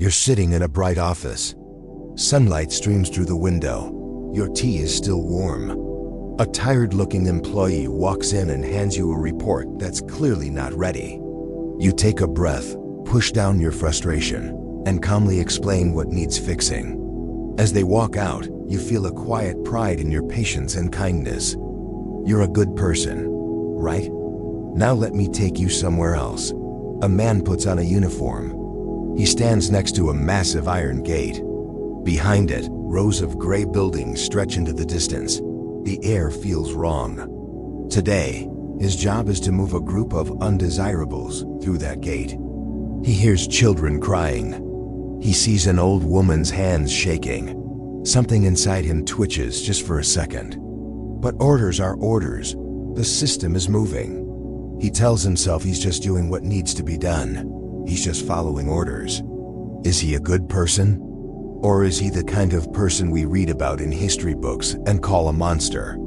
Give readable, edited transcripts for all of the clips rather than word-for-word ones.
You're sitting in a bright office. Sunlight streams through the window. Your tea is still warm. A tired-looking employee walks in and hands you a report that's clearly not ready. You take a breath, push down your frustration, and calmly explain what needs fixing. As they walk out, you feel a quiet pride in your patience and kindness. You're a good person, right? Now let me take you somewhere else. A man puts on a uniform. He stands next to a massive iron gate. Behind it, rows of gray buildings stretch into the distance. The air feels wrong. Today, his job is to move a group of undesirables through that gate. He hears children crying. He sees an old woman's hands shaking. Something inside him twitches just for a second. But orders are orders. The system is moving. He tells himself he's just doing what needs to be done. He's just following orders. Is he a good person? Or is he the kind of person we read about in history books and call a monster?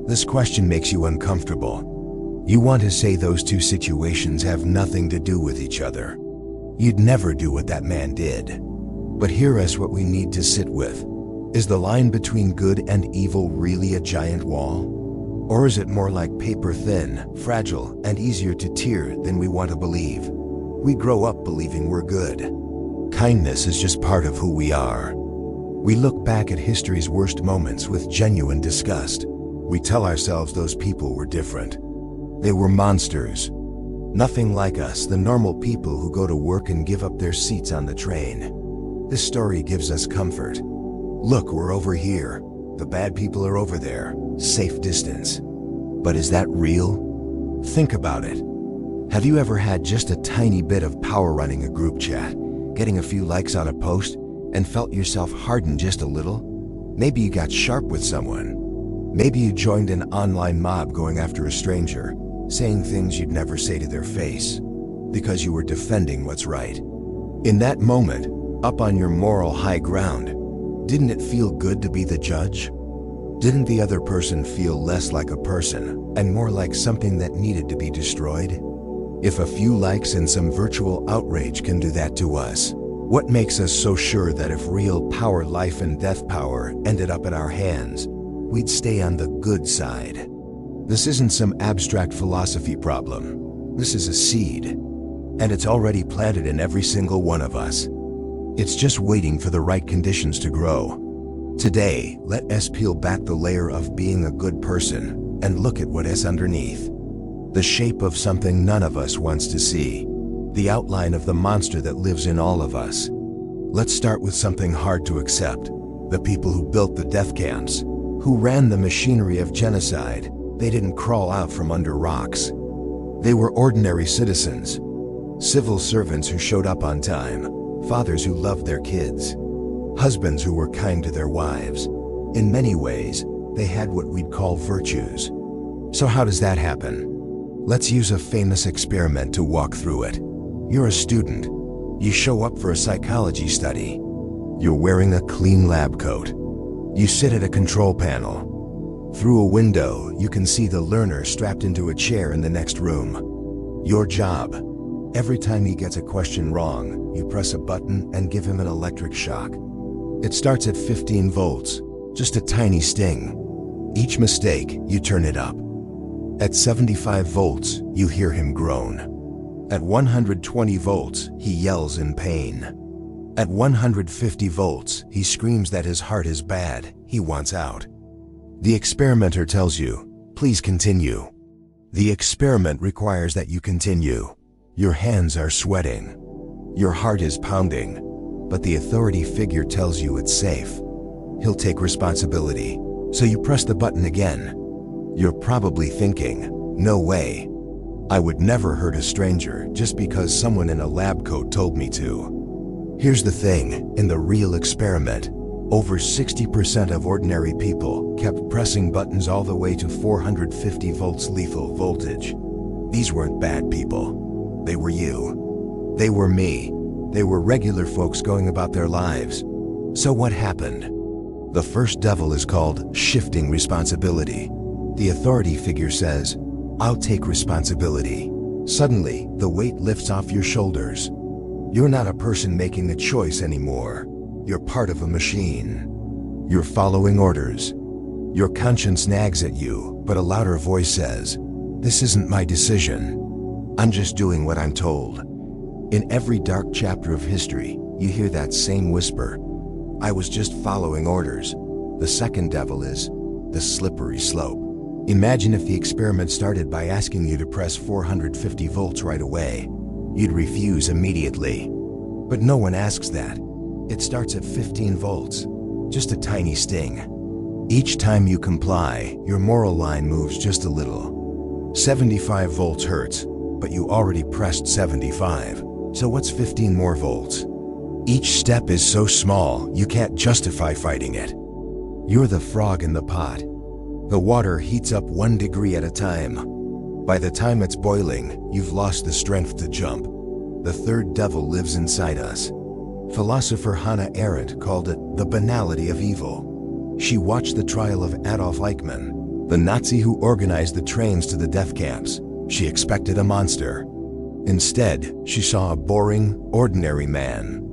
This question makes you uncomfortable. You want to say those two situations have nothing to do with each other. You'd never do what that man did. But here is what we need to sit with. Is the line between good and evil really a giant wall? Or is it more like paper thin, fragile, and easier to tear than we want to believe? We grow up believing we're good. Kindness is just part of who we are. We look back at history's worst moments with genuine disgust. We tell ourselves those people were different. They were monsters. Nothing like us, the normal people who go to work and give up their seats on the train. This story gives us comfort. Look, we're over here. The bad people are over there. Safe distance. But is that real? Think about it. Have you ever had just a tiny bit of power running a group chat, getting a few likes on a post, and felt yourself harden just a little? Maybe you got sharp with someone. Maybe you joined an online mob going after a stranger, saying things you'd never say to their face, because you were defending what's right. In that moment, up on your moral high ground, didn't it feel good to be the judge? Didn't the other person feel less like a person and more like something that needed to be destroyed? If a few likes and some virtual outrage can do that to us, what makes us so sure that if real power, life and death power ended up in our hands, we'd stay on the good side? This isn't some abstract philosophy problem. This is a seed, and it's already planted in every single one of us. It's just waiting for the right conditions to grow. Today, let us peel back the layer of being a good person and look at what is underneath. The shape of something none of us wants to see. The outline of the monster that lives in all of us. Let's start with something hard to accept. The people who built the death camps, who ran the machinery of genocide. They didn't crawl out from under rocks. They were ordinary citizens, civil servants who showed up on time, fathers who loved their kids, husbands who were kind to their wives. In many ways, they had what we'd call virtues. So how does that happen? Let's use a famous experiment to walk through it. You're a student. You show up for a psychology study. You're wearing a clean lab coat. You sit at a control panel. Through a window, you can see the learner strapped into a chair in the next room. Your job. Every time he gets a question wrong, you press a button and give him an electric shock. It starts at 15 volts, just a tiny sting. Each mistake, you turn it up. At 75 volts, you hear him groan. At 120 volts, he yells in pain. At 150 volts, he screams that his heart is bad, he wants out. The experimenter tells you, please continue. The experiment requires that you continue. Your hands are sweating. Your heart is pounding. But the authority figure tells you it's safe. He'll take responsibility. So you press the button again. You're probably thinking, no way. I would never hurt a stranger just because someone in a lab coat told me to. Here's the thing, in the real experiment, over 60% of ordinary people kept pressing buttons all the way to 450 volts lethal voltage. These weren't bad people. They were you. They were me. They were regular folks going about their lives. So what happened? The first devil is called shifting responsibility. The authority figure says, I'll take responsibility. Suddenly, the weight lifts off your shoulders. You're not a person making a choice anymore. You're part of a machine. You're following orders. Your conscience nags at you, but a louder voice says, "This isn't my decision. I'm just doing what I'm told." In every dark chapter of history, you hear that same whisper, "I was just following orders." The second devil is the slippery slope. Imagine if the experiment started by asking you to press 450 volts right away. You'd refuse immediately. But no one asks that. It starts at 15 volts, just a tiny sting. Each time you comply, your moral line moves just a little. 75 volts hurts, but you already pressed 75. So what's 15 more volts? Each step is so small, you can't justify fighting it. You're the frog in the pot. The water heats up 1 degree at a time. By the time it's boiling, you've lost the strength to jump. The third devil lives inside us. Philosopher Hannah Arendt called it the banality of evil. She watched the trial of Adolf Eichmann, the Nazi who organized the trains to the death camps. She expected a monster. Instead, she saw a boring, ordinary man.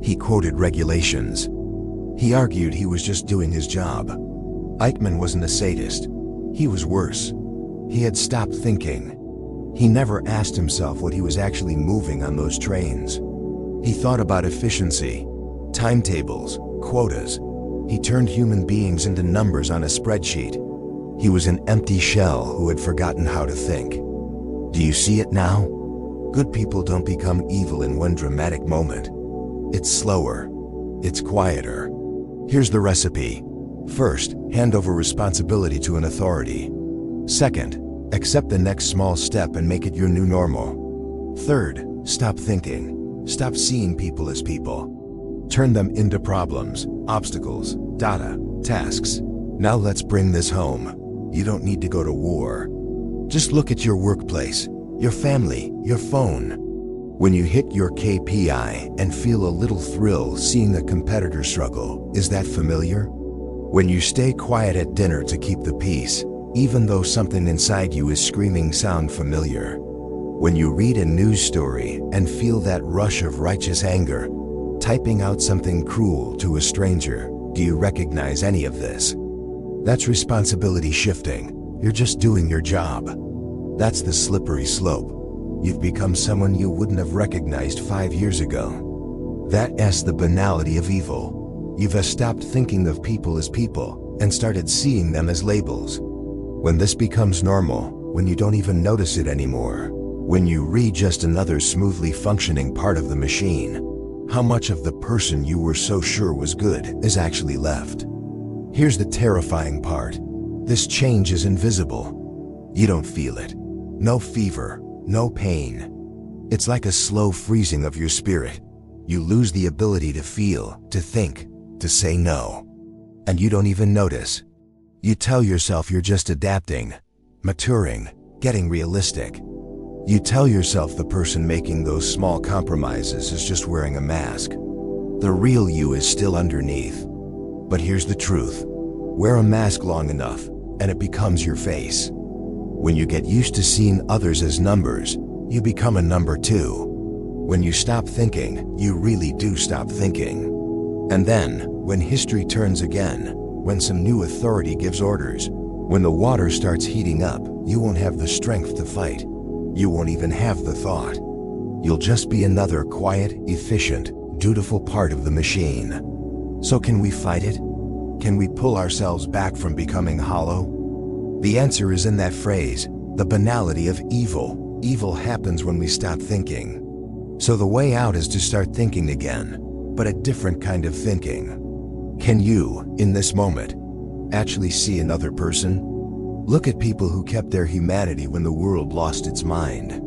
He quoted regulations. He argued he was just doing his job. Eichmann wasn't a sadist. He was worse. He had stopped thinking. He never asked himself what he was actually moving on those trains. He thought about efficiency, timetables, quotas. He turned human beings into numbers on a spreadsheet. He was an empty shell who had forgotten how to think. Do you see it now? Good people don't become evil in one dramatic moment. It's slower. It's quieter. Here's the recipe. First, hand over responsibility to an authority. Second, accept the next small step and make it your new normal. Third, stop thinking. Stop seeing people as people. Turn them into problems, obstacles, data, tasks. Now let's bring this home. You don't need to go to war. Just look at your workplace, your family, your phone. When you hit your KPI and feel a little thrill seeing a competitor struggle, is that familiar? When you stay quiet at dinner to keep the peace, even though something inside you is screaming, sound familiar? When you read a news story and feel that rush of righteous anger, typing out something cruel to a stranger, do you recognize any of this? That's responsibility shifting. You're just doing your job. That's the slippery slope. You've become someone you wouldn't have recognized 5 years ago. That's the banality of evil. You've stopped thinking of people as people and started seeing them as labels. When this becomes normal, when you don't even notice it anymore, when you read just another smoothly functioning part of the machine, how much of the person you were so sure was good is actually left? Here's the terrifying part. This change is invisible. You don't feel it. No fever, no pain. It's like a slow freezing of your spirit. You lose the ability to feel, to think, to say no. And you don't even notice. You tell yourself you're just adapting, maturing, getting realistic. You tell yourself the person making those small compromises is just wearing a mask. The real you is still underneath. But here's the truth. Wear a mask long enough, and it becomes your face. When you get used to seeing others as numbers, you become a number too. When you stop thinking, you really do stop thinking. And then, when history turns again, when some new authority gives orders, when the water starts heating up, you won't have the strength to fight. You won't even have the thought. You'll just be another quiet, efficient, dutiful part of the machine. So can we fight it? Can we pull ourselves back from becoming hollow? The answer is in that phrase, the banality of evil. Evil happens when we stop thinking. So the way out is to start thinking again, but a different kind of thinking. Can you, in this moment, actually see another person? Look at people who kept their humanity when the world lost its mind.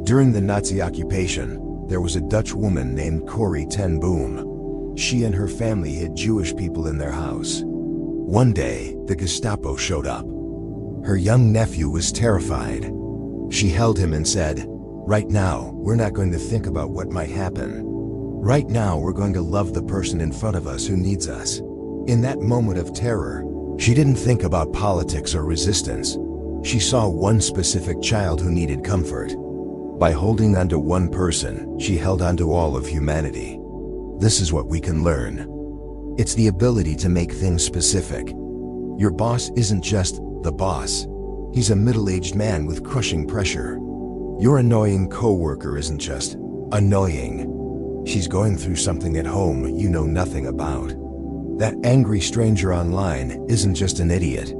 During the Nazi occupation, there was a Dutch woman named Corrie ten Boom. She and her family hid Jewish people in their house. One day, the Gestapo showed up. Her young nephew was terrified. She held him and said, "Right now, we're not going to think about what might happen. Right now, we're going to love the person in front of us who needs us." In that moment of terror, she didn't think about politics or resistance. She saw one specific child who needed comfort. By holding onto one person, she held onto all of humanity. This is what we can learn. It's the ability to make things specific. Your boss isn't just the boss. He's a middle-aged man with crushing pressure. Your annoying coworker isn't just annoying. She's going through something at home you know nothing about. That angry stranger online isn't just an idiot.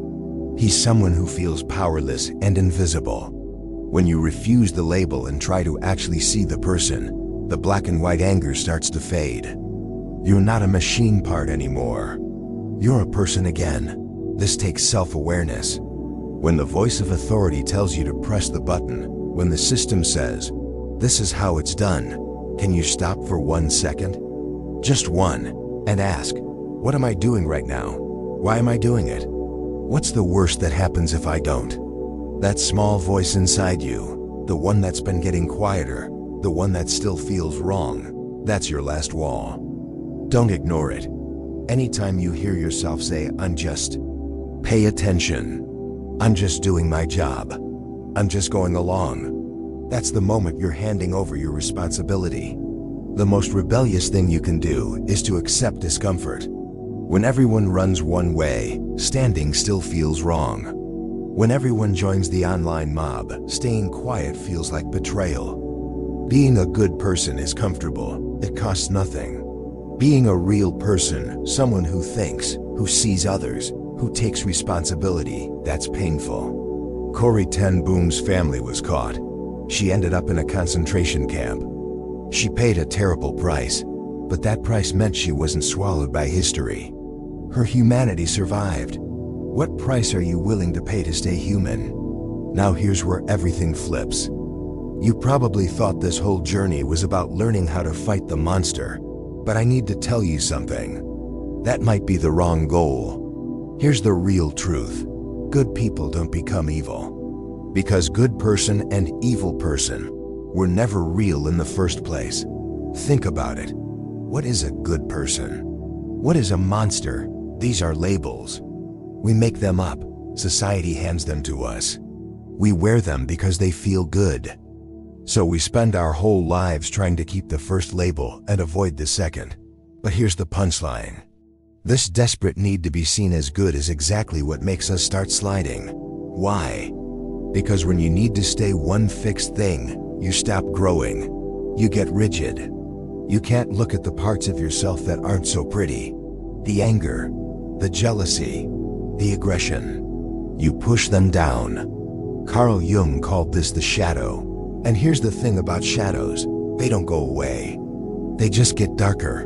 He's someone who feels powerless and invisible. When you refuse the label and try to actually see the person, the black and white anger starts to fade. You're not a machine part anymore. You're a person again. This takes self-awareness. When the voice of authority tells you to press the button, when the system says, "This is how it's done," can you stop for 1 second? Just one, and ask, what am I doing right now? Why am I doing it? What's the worst that happens if I don't? That small voice inside you, the one that's been getting quieter, the one that still feels wrong, that's your last wall. Don't ignore it. Anytime you hear yourself say, "I'm just," pay attention. "I'm just doing my job. I'm just going along." That's the moment you're handing over your responsibility. The most rebellious thing you can do is to accept discomfort. When everyone runs one way, standing still feels wrong. When everyone joins the online mob, staying quiet feels like betrayal. Being a good person is comfortable. It costs nothing. Being a real person, someone who thinks, who sees others, who takes responsibility, that's painful. Corrie ten Boom's family was caught. She ended up in a concentration camp. She paid a terrible price, but that price meant she wasn't swallowed by history. Her humanity survived. What price are you willing to pay to stay human? Now here's where everything flips. You probably thought this whole journey was about learning how to fight the monster, but I need to tell you something. That might be the wrong goal. Here's the real truth. Good people don't become evil. Because good person and evil person were never real in the first place. Think about it. What is a good person? What is a monster? These are labels. We make them up. Society hands them to us. We wear them because they feel good. So we spend our whole lives trying to keep the first label and avoid the second. But here's the punchline. This desperate need to be seen as good is exactly what makes us start sliding. Why? Because when you need to stay one fixed thing, you stop growing. You get rigid. You can't look at the parts of yourself that aren't so pretty. The anger, the jealousy, the aggression. You push them down. Carl Jung called this the shadow. And here's the thing about shadows. They don't go away. They just get darker.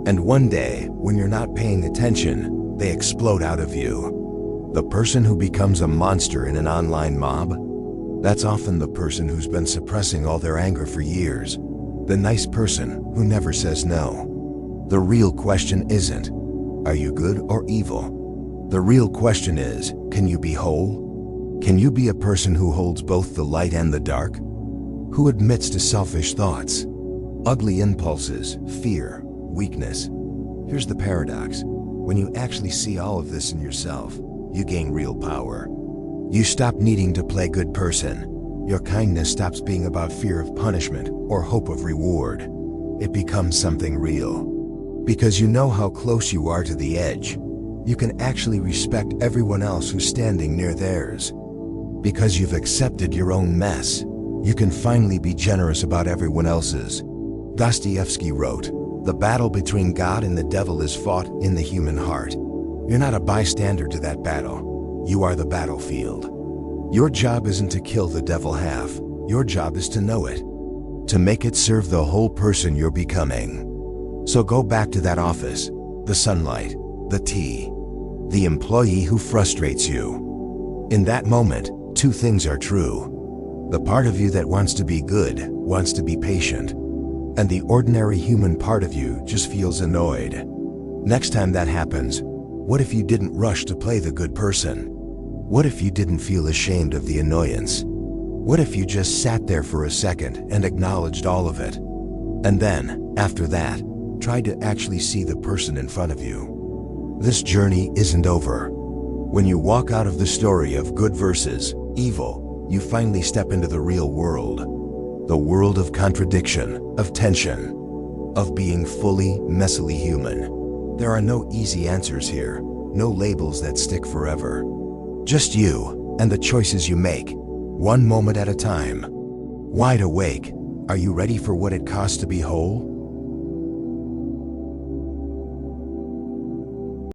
And one day, when you're not paying attention, they explode out of you. The person who becomes a monster in an online mob, that's often the person who's been suppressing all their anger for years. The nice person who never says no. The real question isn't, are you good or evil? The real question is, can you be whole? Can you be a person who holds both the light and the dark? Who admits to selfish thoughts, ugly impulses, fear, weakness? Here's the paradox. When you actually see all of this in yourself, you gain real power. You stop needing to play good person. Your kindness stops being about fear of punishment or hope of reward. It becomes something real. Because you know how close you are to the edge, you can actually respect everyone else who's standing near theirs. Because you've accepted your own mess, you can finally be generous about everyone else's. Dostoevsky wrote, "The battle between God and the devil is fought in the human heart." You're not a bystander to that battle. You are the battlefield. Your job isn't to kill the devil half. Your job is to know it, to make it serve the whole person you're becoming. So go back to that office, the sunlight, the tea, the employee who frustrates you. In that moment, two things are true. The part of you that wants to be good, wants to be patient, and the ordinary human part of you just feels annoyed. Next time that happens, what if you didn't rush to play the good person? What if you didn't feel ashamed of the annoyance? What if you just sat there for a second and acknowledged all of it? And then, after that, tried to actually see the person in front of you. This journey isn't over. When you walk out of the story of good versus evil, you finally step into the real world. The world of contradiction, of tension, of being fully, messily human. There are no easy answers here, no labels that stick forever. Just you and the choices you make, one moment at a time. Wide awake, are you ready for what it costs to be whole?